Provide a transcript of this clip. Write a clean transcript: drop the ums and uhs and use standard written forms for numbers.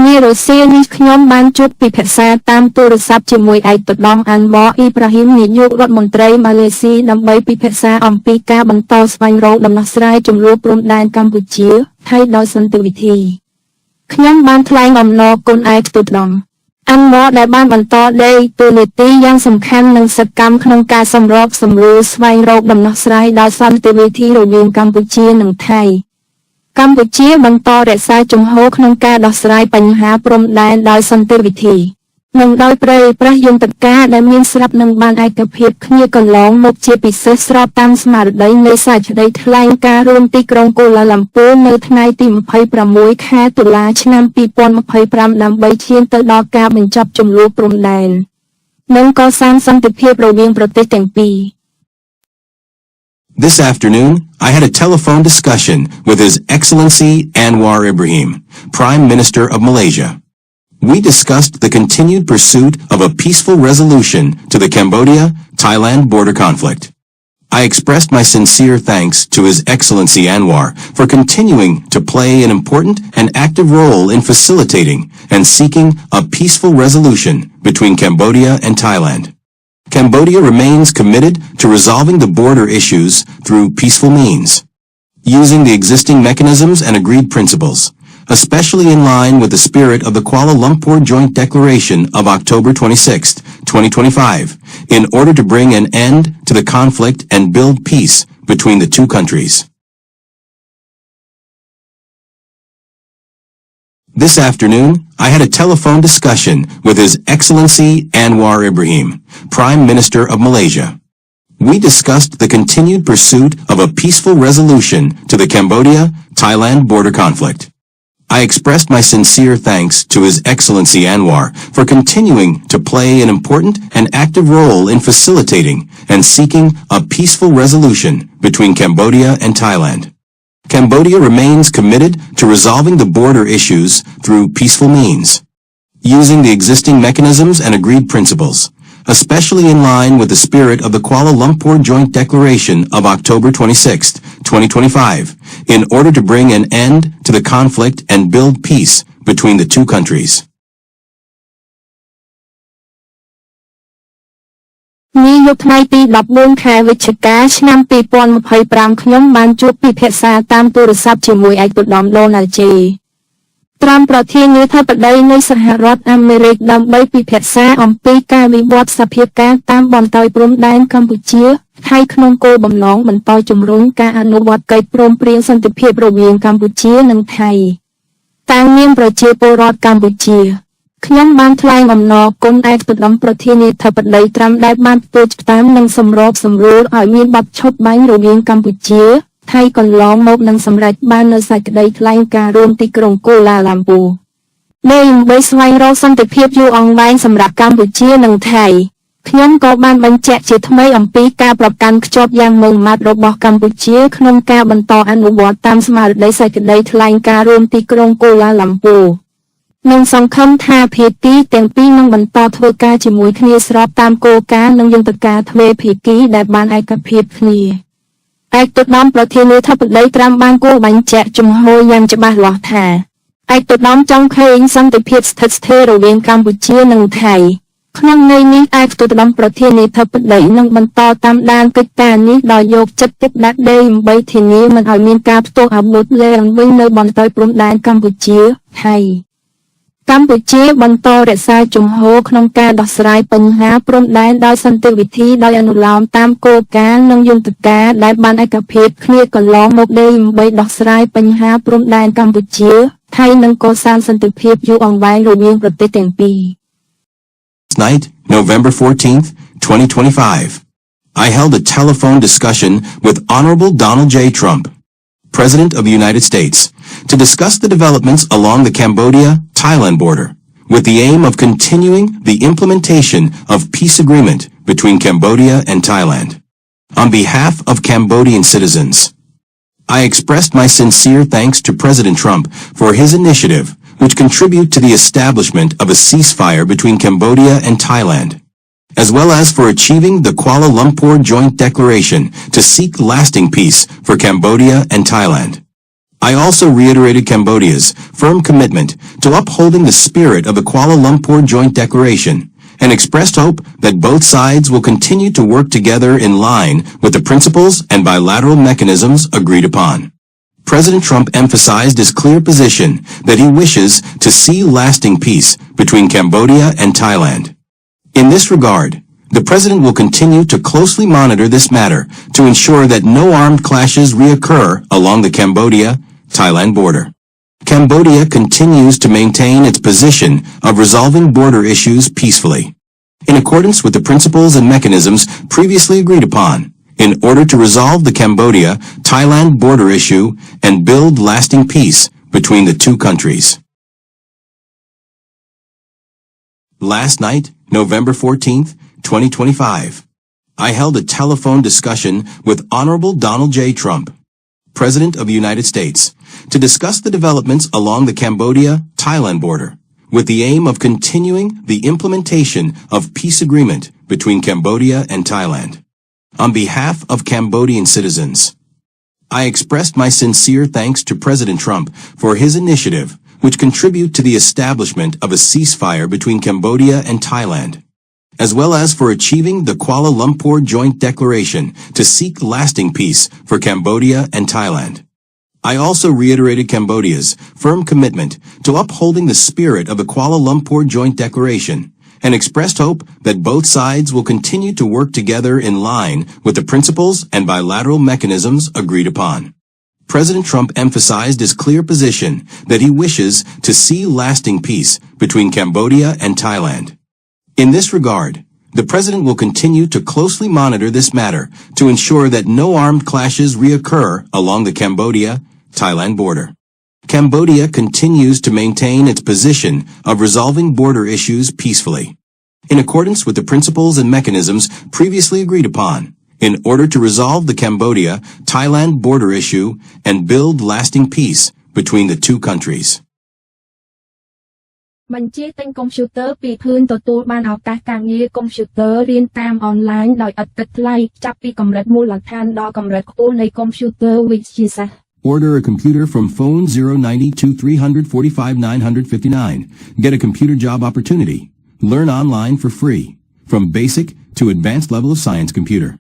នារុស្ស៊ីនេះខ្ញុំបានជួបពិភាក្សាតាមទូរស័ព្ទជាមួយឯកឧត្តមអានវ៉រអ៊ីប្រាហ៊ីមនាយករដ្ឋមន្ត្រីម៉ាឡេស៊ីដើម្បីពិភាក្សាអំពីការបន្តស្វែងរកដំណោះស្រាយជម្លោះព្រំដែនកម្ពុជាថៃដោយសន្តិវិធីខ្ញុំបានថ្លែងអំណរគុណឯកឧត្តមអានវ៉រដែលបានបន្តដេកតួនាទីយ៉ាងសំខាន់និងសកម្មក្នុងការសម្របសម្រួលស្វែងរកដំណោះស្រាយដោយសន្តិវិធីរវាងកម្ពុជានិងថៃកម្ពុជាបន្តរក្សាជំហរក្នុងការដោះស្រាយបញ្ហាព្រំដែនដោយសន្តិវិធីនិងដោយប្រើប្រាស់យន្តការដែលមានស្រាប់និងបានឯកភាពគ្នាកន្លងមកជាពិសេសស្របតាមស្មារតីនៃសេចក្តីថ្លែងការណ៍រួមទីក្រុងកូឡាឡាំពូនៅថ្ងៃទី26 ខែតុលាឆ្នាំ2025ដើម្បីឈានទៅដល់ការបញ្ចប់ជម្លោះព្រំដែននិងកសាងសន្តិភាពរវាងប្រទេសទាំងពីរ This afternoon, I had a telephone discussion with His Excellency Anwar Ibrahim, Prime Minister of Malaysia. We discussed the continued pursuit of a peaceful resolution to the Cambodia-Thailand border conflict. I expressed my sincere thanks to His Excellency Anwar for continuing to play an important and active role in facilitating and seeking a peaceful resolution between Cambodia and Thailand. Cambodia remains committed to resolving the border issues through peaceful means, using the existing mechanisms and agreed principles, especially in line with the spirit of the Kuala Lumpur Joint Declaration of October 26, 2025, in order to bring an end to the conflict and build peace between the two countries. This afternoon, I had a telephone discussion with His Excellency Anwar Ibrahim, Prime Minister of Malaysia. We discussed the continued pursuit of a peaceful resolution to the Cambodia-Thailand border conflict. I expressed my sincere thanks to His Excellency Anwar for continuing to play an important and active role in facilitating and seeking a peaceful resolution between Cambodia and Thailand. Cambodia remains committed to resolving the border issues through peaceful means, using the existing mechanisms and agreed principles, especially in line with the spirit of the Kuala Lumpur Joint Declaration of October 26, 2025, in order to bring an end to the conflict and build peace between the two countries. នាយប់ថ្ងៃទី14 ខែវិច្ឆិកាឆ្នាំ2025ខ្ញុំបានជួបពិភាក្សាតាមទូរស័ព្ទជាមួយឯកឧត្តម Donald J. Trump ប្រធានាធិបតីនៃសហរដ្ឋអាមេរិកដើម្បីពិភាក្សាអំពីការវិវត្តសភាពការតាមបន្ទាយព្រំដែនកម្ពុជាថៃក្នុងគោលបំណងបន្តជំរុញការអនុវត្តកិច្ចព្រមព្រៀងសន្តិភាពរវាងកម្ពុជានិងថៃតាមនាមប្រជាពលរដ្ឋកម្ពុជាខ្ញុំបានថ្លែងអំណរគុណឯកឧត្តមប្រធានាធិបតី Trump ដែលបានធ្វើតាមនិងសម្របសម្រួលឲ្យមានបទឈប់បាញ់រវាងកម្ពុជាថៃកន្លងមកនឹងសម្រេចបាននូវសេចក្តីថ្លែងការណ៍រួមទីក្រុងកូឡាឡាំពូដើម្បីស្វែងរកសន្តិភាពយូរអង្វែងសម្រាប់កម្ពុជានិងថៃខ្ញុំក៏បានបញ្ជាក់ជាថ្មីអំពីការប្រកាន់ខ្ជាប់យ៉ាងម៉ឺងម៉ាត់របស់កម្ពុជាក្នុងការបន្តអនុវត្តតាមស្មារតីសេចក្តីថ្លែងការណ៍រួមទីក្រុងកូឡាឡាំពូនិងសង្ឃឹមថាភាគីទាំងពីរនឹងបន្តធ្វើការជាមួយគ្នាស្របតាមគោលការណ៍និងយន្តការទ្វេភាគីដែលបានឯកភាពគ្នាឯកឧត្តមប្រធានាធិបតី Trump បានគូបញ្ជាក់ជំហរយ៉ាងច្បាស់លាស់ថាឯកឧត្តមចង់ឃើញសន្តិភាពស្ថិតស្ថេររវាងកម្ពុជានិងថៃក្នុងន័យនេះឯកឧត្តមប្រធានាធិបតីនឹងបន្តតាមដានកិច្ចការនេះដោយយកចិត្តទុកដាក់ដើម្បីធានាមិនឲ្យមានការផ្ទុះអាវុធឡើងវិញនៅបន្ទាយព្រំដែនកម្ពុជាថៃកម្ពុជាបន្តរក្សាជំហរក្នុងការដោះស្រាយបញ្ហាព្រំដែនដោយសន្តិវិធីដោយអនុលោមតាមគោលការណ៍និងយន្តការដែលបានឯកភាពគ្នាកន្លងមកដើម្បីដោះស្រាយបញ្ហាព្រំដែនកម្ពុជាថៃនិងកសាងសន្តិភាពយូរអង្វែងរវាងប្រទេសទាំងពីរ Night, November 14th, 2025. I held a telephone discussion with Honorable Donald J. Trump, President of the United States, to discuss the developments along the Cambodia-Thailand border, with the aim of continuing the implementation of peace agreement between Cambodia and Thailand. On behalf of Cambodian citizens, I expressed my sincere thanks to President Trump for his initiative, which contribute to the establishment of a ceasefire between Cambodia and Thailand, as well as for achieving the Kuala Lumpur Joint Declaration to seek lasting peace for Cambodia and Thailand. I also reiterated Cambodia's firm commitment to upholding the spirit of the Kuala Lumpur Joint Declaration and expressed hope that both sides will continue to work together in line with the principles and bilateral mechanisms agreed upon. President Trump emphasized his clear position that he wishes to see lasting peace between Cambodia and Thailand. In this regard, the President will continue to closely monitor this matter to ensure that no armed clashes reoccur along the Cambodia-Thailand border. Cambodia continues to maintain its position of resolving border issues peacefully, in accordance with the principles and mechanisms previously agreed upon, in order to resolve the Cambodia-Thailand border issue and build lasting peace between the two countries. Last night, November 14th, 2025, I held a telephone discussion with Honorable Donald J. Trump, President of the United States, to discuss the developments along the Cambodia-Thailand border, with the aim of continuing the implementation of peace agreement between Cambodia and Thailand. On behalf of Cambodian citizens, I expressed my sincere thanks to President Trump for his initiative, which contribute to the establishment of a ceasefire between Cambodia and Thailand, as well as for achieving the Kuala Lumpur Joint Declaration to seek lasting peace for Cambodia and Thailand. I also reiterated Cambodia's firm commitment to upholding the spirit of the Kuala Lumpur Joint Declaration and expressed hope that both sides will continue to work together in line with the principles and bilateral mechanisms agreed upon. President Trump emphasized his clear position that he wishes to see lasting peace between Cambodia and Thailand. In this regard, the President will continue to closely monitor this matter to ensure that no armed clashes reoccur along the Cambodia-Thailand border. Cambodia continues to maintain its position of resolving border issues peacefully, in accordance with the principles and mechanisms previously agreed upon, in order to resolve the Cambodia-Thailand border issue and build lasting peace between the two countries. បញ្ជាទិញកុំព្យូទ័រពីភឿនទទួលបានឱកាសការងារកុំព្យូទ័ររៀនតាមអនឡាញដោយឥតគិតថ្លៃចាប់ពីកម្រិតមូលដ្ឋានដល់កម្រិតខ្ពស់នៃកុំព្យូទ័រវិទ្យាសាស្ត្រ Order a computer from phone 090-2345-959. Get a computer job opportunity. Learn online for free. From basic to advanced level of science computer.